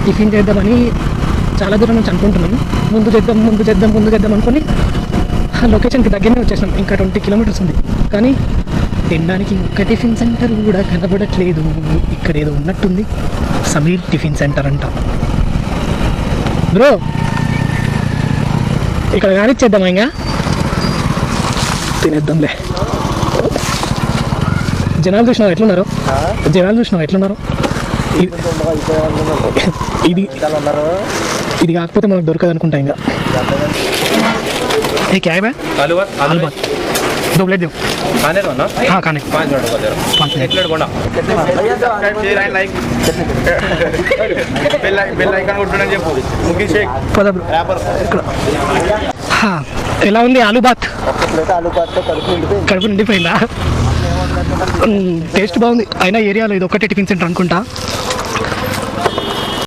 Tiffin చేద్దామని చాలా దూరం నుంచి అనుకుంటున్నాము. ముందు చేద్దాం అనుకుని లొకేషన్కి దగ్గరనే వచ్చేసాం. ఇంకా 20 కిలోమీటర్స్ ఉంది. కానీ తినడానికి ఒక్క టిఫిన్ సెంటర్ కూడా కనబడట్లేదు. ఇక్కడ ఏదో ఉన్నట్టుంది, సమీర్ టిఫిన్ సెంటర్ అంట. బ్రో ఇక్కడ కానిచ్చేద్దామా? ఇంకా తినేద్దాంలే. జనాలు చూసినావు ఎట్లున్నారు? ఇది కాకపోతే మనకు దొరకదు అనుకుంటా. ఇంకా ఏ క్యా है? आलू बात 2 प्लेट दो. खाने दो ना? हाँ खाने 5 मिनट को दे रहा हूँ. 5 प्लेट बोला बेल आइकन కొట్టడం చెప్పు. ముకి షేక్ పద బ్రో. ఎలా ఉంది ఆలూ బాత్? కడుపు నిండిపోయిందా? టేస్ట్ బాగుంది. అయినా ఏరియాలో ఇది ఒక్కటే టిఫిన్ సెంటర్ అనుకుంటా.